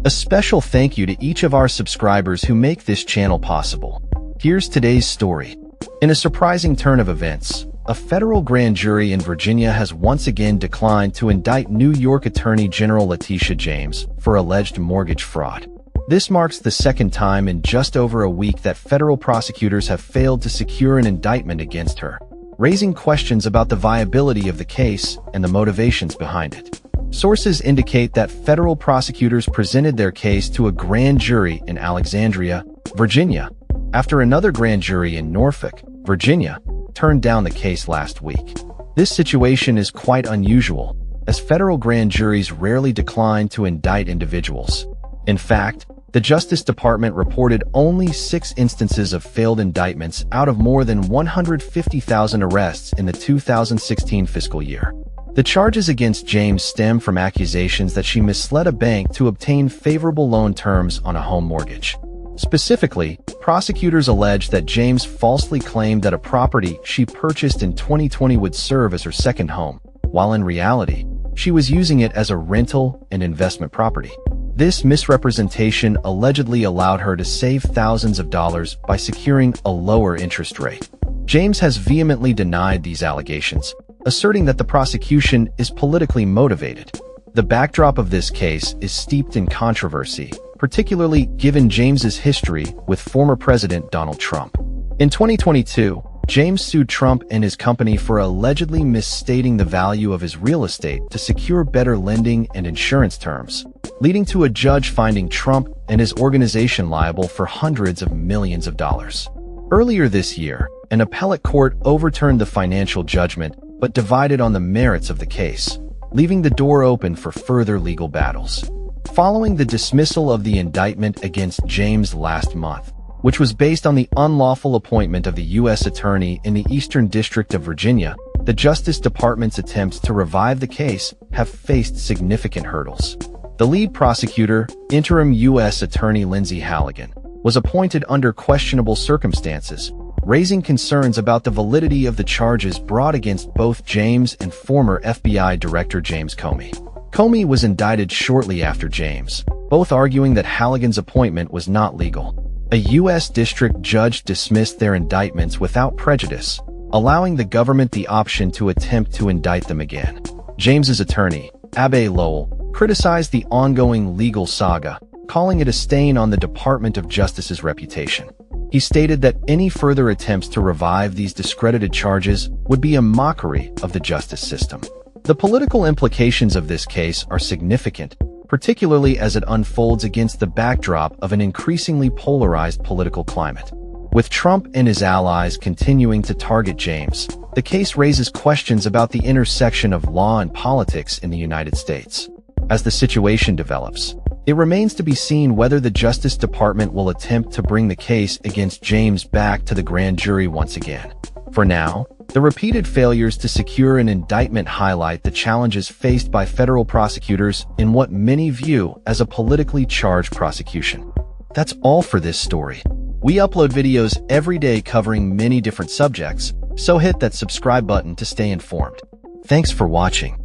A special thank you to each of our subscribers who make this channel possible. Here's today's story. In a surprising turn of events, a federal grand jury in Virginia has once again declined to indict New York Attorney General Letitia James for alleged mortgage fraud. This marks the second time in just over a week that federal prosecutors have failed to secure an indictment against her, raising questions about the viability of the case and the motivations behind it. Sources indicate that federal prosecutors presented their case to a grand jury in Alexandria, Virginia, after another grand jury in Norfolk, Virginia, turned down the case last week. This situation is quite unusual, as federal grand juries rarely decline to indict individuals. In fact, the Justice Department reported only 6 instances of failed indictments out of more than 150,000 arrests in the 2016 fiscal year. The charges against James stem from accusations that she misled a bank to obtain favorable loan terms on a home mortgage. Specifically, prosecutors allege that James falsely claimed that a property she purchased in 2020 would serve as her second home, while in reality, she was using it as a rental and investment property. This misrepresentation allegedly allowed her to save thousands of dollars by securing a lower interest rate. James has vehemently denied these allegations, asserting that the prosecution is politically motivated. The backdrop of this case is steeped in controversy, particularly given James's history with former President Donald Trump. In 2022, James sued Trump and his company for allegedly misstating the value of his real estate to secure better lending and insurance terms, leading to a judge finding Trump and his organization liable for hundreds of millions of dollars. Earlier this year, an appellate court overturned the financial judgment but divided on the merits of the case, leaving the door open for further legal battles. Following the dismissal of the indictment against James last month, which was based on the unlawful appointment of the U.S. Attorney in the Eastern District of Virginia, the Justice Department's attempts to revive the case have faced significant hurdles. The lead prosecutor, interim U.S. Attorney Lindsay Halligan, was appointed under questionable circumstances, raising concerns about the validity of the charges brought against both James and former FBI Director James Comey. Comey was indicted shortly after James, both arguing that Halligan's appointment was not legal. A U.S. district judge dismissed their indictments without prejudice, allowing the government the option to attempt to indict them again. James's attorney, Abbe Lowell, criticized the ongoing legal saga, calling it a stain on the Department of Justice's reputation. He stated that any further attempts to revive these discredited charges would be a mockery of the justice system. The political implications of this case are significant, particularly as it unfolds against the backdrop of an increasingly polarized political climate. With Trump and his allies continuing to target James, the case raises questions about the intersection of law and politics in the United States. As the situation develops, it remains to be seen whether the Justice Department will attempt to bring the case against James back to the grand jury once again. For now, the repeated failures to secure an indictment highlight the challenges faced by federal prosecutors in what many view as a politically charged prosecution. That's all for this story. We upload videos every day covering many different subjects, so hit that subscribe button to stay informed. Thanks for watching.